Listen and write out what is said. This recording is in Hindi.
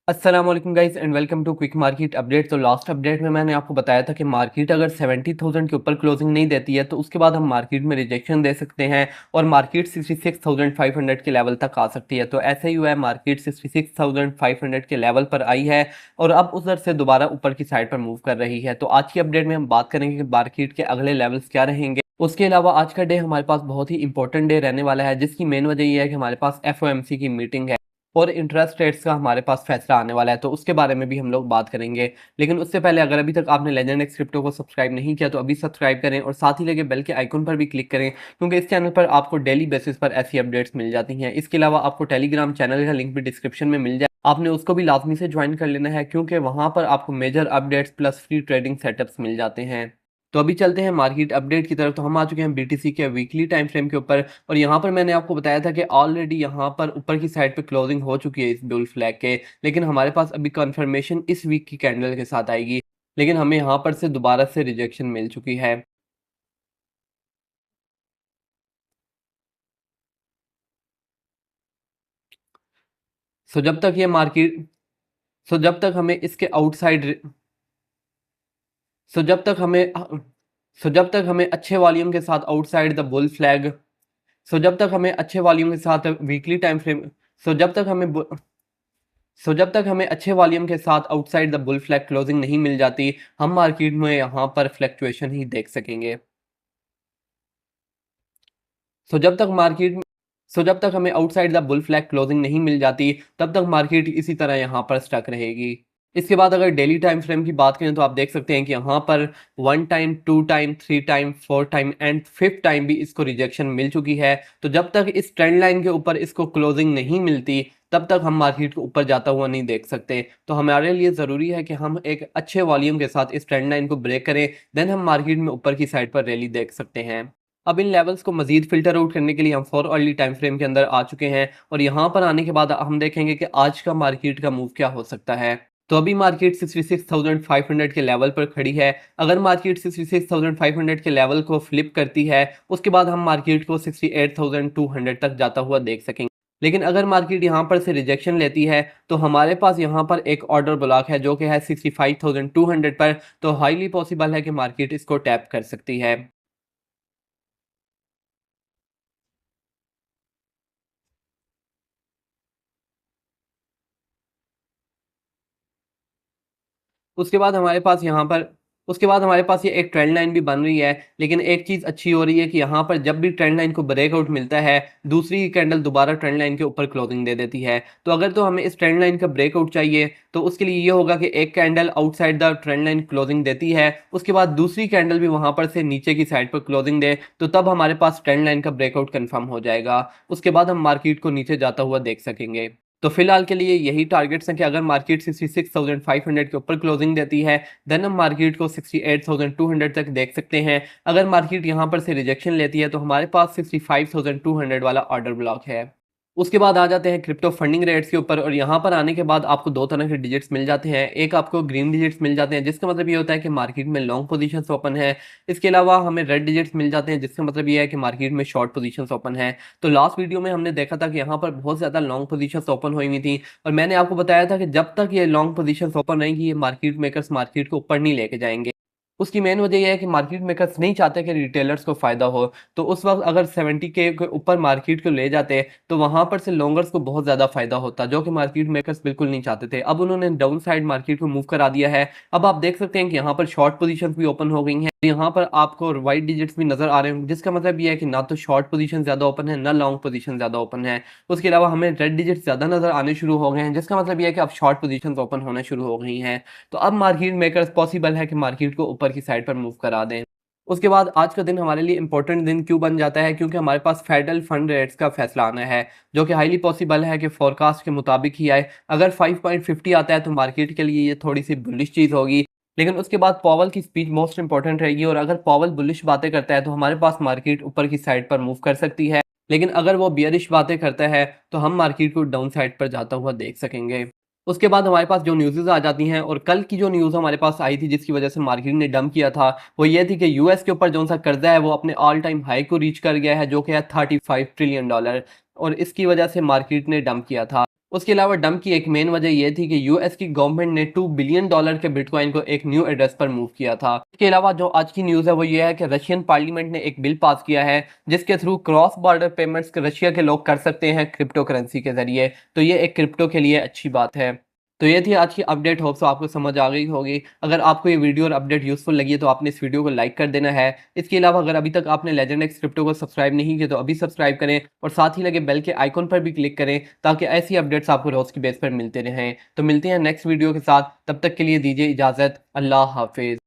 अस्सलाम वालेकुम guys and welcome to quick market update. तो लास्ट अपडेट में मैंने आपको बताया था कि मार्केट अगर 70,000 के ऊपर क्लोजिंग नहीं देती है तो उसके बाद हम मार्केट में रिजेक्शन दे सकते हैं और मार्केट 66,500 के लेवल तक आ सकती है। तो ऐसा ही हुआ है, मार्केट 66,500 के लेवल पर आई है और अब उधर से दोबारा ऊपर की साइड पर मूव कर रही है। तो आज की अपडेट में हम बात करेंगे कि मार्केट के अगले लेवल्स क्या रहेंगे। उसके अलावा आज का डे हमारे पास बहुत ही इंपॉर्टेंट डे रहने वाला है, जिसकी मेन वजह यह है कि हमारे पास एफओएमसी की मीटिंग है और इंटरेस्ट रेट्स का हमारे पास फैसला आने वाला है। तो उसके बारे में भी हम लोग बात करेंगे। लेकिन उससे पहले अगर अभी तक आपने लेजेंड एक्स क्रिप्टो को सब्सक्राइब नहीं किया तो अभी सब्सक्राइब करें और साथ ही लगे बेल के आइकन पर भी क्लिक करें, क्योंकि इस चैनल पर आपको डेली बेसिस पर ऐसी अपडेट्स मिल जाती हैं। इसके अलावा आपको टेलीग्राम चैनल का लिंक भी डिस्क्रिप्शन में मिल जाए, आपने उसको भी लाजमी से ज्वाइन कर लेना है, क्योंकि वहां पर आपको major updates plus free trading setups मिल जाते हैं। तो अभी चलते हैं मार्केट अपडेट की तरफ। तो हम आ चुके हैं बीटीसी के वीकली टाइम फ्रेम के ऊपर और यहाँ पर मैंने आपको बताया था कि ऑलरेडी यहाँ पर ऊपर की साइड पे क्लोजिंग हो चुकी है इस बुल फ्लैग के, लेकिन हमारे पास अभी कंफर्मेशन इस वीक की कैंडल के साथ आएगी, लेकिन हमें यहाँ पर से दोबारा से रिजेक्शन मिल चुकी है। सो जब तक ये मार्केट सो जब तक हमें इसके आउटसाइड सो जब तक हमें सो जब तक हमें अच्छे वॉल्यूम के साथ outside the bull flag so जब तक हमें अच्छे वॉल्यूम के साथ वीकली टाइम फ्रेम सो जब तक हमें सो जब तक हमें अच्छे वॉल्यूम के साथ outside the bull flag closing नहीं मिल जाती, हम मार्केट में यहाँ पर फ्लक्चुएशन ही देख सकेंगे। सो जब तक मार्केट सो जब तक हमें outside the bull flag closing नहीं मिल जाती, तब तक मार्केट इसी तरह यहाँ पर स्टक रहेगी। इसके बाद अगर डेली टाइम फ्रेम की बात करें तो आप देख सकते हैं कि यहाँ पर 1 time, 2 time, 3 time, 4 time and 5th time भी इसको रिजेक्शन मिल चुकी है। तो जब तक इस ट्रेंड लाइन के ऊपर इसको क्लोजिंग नहीं मिलती, तब तक हम मार्केट को ऊपर जाता हुआ नहीं देख सकते। तो हमारे लिए ज़रूरी है कि हम एक अच्छे वॉल्यूम के साथ इस ट्रेंड लाइन को ब्रेक करें, देन हम मार्केट में ऊपर की साइड पर रैली देख सकते हैं। अब इन लेवल्स को मजीद फिल्टर आउट करने के लिए हम फॉर अर्ली टाइम फ्रेम के अंदर आ चुके हैं और यहाँ पर आने के बाद हम देखेंगे कि आज का मार्केट का मूव क्या हो सकता है। तो अभी मार्केट 66,500 के लेवल पर खड़ी है। अगर मार्केट 66,500 के लेवल को फ्लिप करती है, उसके बाद हम मार्केट को 68,200 तक जाता हुआ देख सकेंगे। लेकिन अगर मार्केट यहाँ पर से रिजेक्शन लेती है तो हमारे पास यहाँ पर एक ऑर्डर ब्लॉक है जो कि है 65,200 पर। तो हाईली पॉसिबल है कि मार्केट इसको टैप कर सकती है। उसके बाद हमारे पास यहाँ पर उसके बाद हमारे पास ये एक ट्रेंड लाइन भी बन रही है। लेकिन एक चीज़ अच्छी हो रही है कि यहाँ पर जब भी ट्रेंड लाइन को ब्रेकआउट मिलता है, दूसरी कैंडल दोबारा ट्रेंड लाइन के ऊपर क्लोजिंग दे देती है। तो अगर तो हमें इस ट्रेंड लाइन का ब्रेकआउट चाहिए तो उसके लिए ये होगा कि एक candle outside the trend line closing देती है, उसके बाद दूसरी कैंडल भी वहाँ पर से नीचे की साइड पर क्लोजिंग दे, तो तब हमारे पास ट्रेंड लाइन का ब्रेकआउट कन्फर्म हो जाएगा। उसके बाद हम मार्केट को नीचे जाता हुआ देख सकेंगे। तो फिलहाल के लिए यही टारगेट्स हैं कि अगर मार्केट 66,500 के ऊपर क्लोजिंग देती है, देन हम मार्केट को 68,200 तक देख सकते हैं। अगर मार्केट यहां पर से रिजेक्शन लेती है तो हमारे पास 65,200 वाला ऑर्डर ब्लॉक है। उसके बाद आ जाते हैं क्रिप्टो फंडिंग रेट्स के ऊपर और यहाँ पर आने के बाद आपको दो तरह के डिजिट्स मिल जाते हैं। एक आपको ग्रीन डिजिट्स मिल जाते हैं, जिसका मतलब ये होता है कि मार्केट में लॉन्ग पोजीशंस ओपन है। इसके अलावा हमें रेड डिजिट्स मिल जाते हैं, जिसका मतलब ये है कि मार्केट में शॉर्ट पोजीशंस ओपन है। तो लास्ट वीडियो में हमने देखा था कि यहाँ पर बहुत ज़्यादा लॉन्ग पोजीशंस ओपन हुई हुई थी और मैंने आपको बताया था कि जब तक ये लॉन्ग पोजीशंस ओपन रहेंगी, ये मार्केट मेकर्स मार्केट को ऊपर नहीं लेके जाएंगे। उसकी मेन वजह यह है कि मार्केट मेकर्स नहीं चाहते कि रिटेलर्स को फायदा हो। तो उस वक्त अगर 70 के ऊपर मार्केट को ले जाते तो वहां पर से लॉन्गर्स को बहुत ज्यादा फायदा होता, जो कि मार्केट मेकर्स बिल्कुल नहीं चाहते थे। अब उन्होंने डाउन साइड मार्केट को मूव करा दिया है। अब आप देख सकते हैं कि यहाँ पर शॉर्ट पोजीशन भी ओपन हो गई हैं। यहाँ पर आपको वाइट डिजिट्स भी नजर आ रहे हैं, जिसका मतलब ये है कि ना तो शॉर्ट पोजीशन ज्यादा ओपन है, ना लॉन्ग पोजीशन ज्यादा ओपन है। उसके अलावा हमें रेड डिजिट्स ज्यादा नजर आने शुरू हो गए हैं, जिसका मतलब ये है कि अब शॉर्ट पोजीशन ओपन होना शुरू हो गई हैं। तो अब मार्केट मेकर्स पॉसिबल है कि मार्केट को ऊपर की साइड पर मूव करा दें। उसके बाद आज का दिन हमारे लिए इंपॉर्टेंट दिन क्यों बन जाता है, क्योंकि हमारे पास फेडरल फंड रेट्स का फैसला आना है, जो कि हाईली पॉसिबल है कि फोरकास्ट के मुताबिक ही आए। अगर 5.50 आता है तो मार्केट के लिए ये थोड़ी सी बुलिश चीज़ होगी। लेकिन उसके बाद पॉवल की स्पीच मोस्ट इंपॉर्टेंट रहेगी और अगर पॉवल बुलिश बातें करता है तो हमारे पास मार्केट ऊपर की साइड पर मूव कर सकती है। लेकिन अगर वो बियरिश बातें करता है तो हम मार्केट को डाउन साइड पर जाता हुआ देख सकेंगे। उसके बाद हमारे पास जो न्यूज़ आ जाती हैं, और कल की जो न्यूज़ हमारे पास आई थी जिसकी वजह से मार्केट ने डंप किया था, वो ये थी कि यूएस के ऊपर जो सा कर्जा है वो अपने ऑल टाइम हाई को रीच कर गया है, जो कि है $35 ट्रिलियन। और इसकी वजह से मार्केट ने डंप किया था। उसके अलावा डंप की एक मेन वजह यह थी कि यूएस की गवर्नमेंट ने $2 बिलियन के बिटकॉइन को एक न्यू एड्रेस पर मूव किया था। इसके अलावा जो आज की न्यूज़ है वो ये है कि रशियन पार्लियामेंट ने एक बिल पास किया है जिसके through cross border payments Russia के लोग कर सकते हैं क्रिप्टो करेंसी के जरिए। तो ये एक क्रिप्टो के लिए अच्छी बात है। तो ये थी आज की अपडेट, होप सो आपको समझ आ गई होगी। अगर आपको ये वीडियो और अपडेट यूजफुल लगी है तो आपने इस वीडियो को लाइक कर देना है। इसके अलावा अगर अभी तक आपने लेजेंड एक्स क्रिप्टो को सब्सक्राइब नहीं किया तो अभी सब्सक्राइब करें और साथ ही लगे बेल के आइकन पर भी क्लिक करें ताकि ऐसी अपडेट्स आपको रोज की बेस पर मिलते रहें। तो मिलते हैं नेक्स्ट वीडियो के साथ, तब तक के लिए दीजिए इजाज़त। अल्लाह हाफिज़।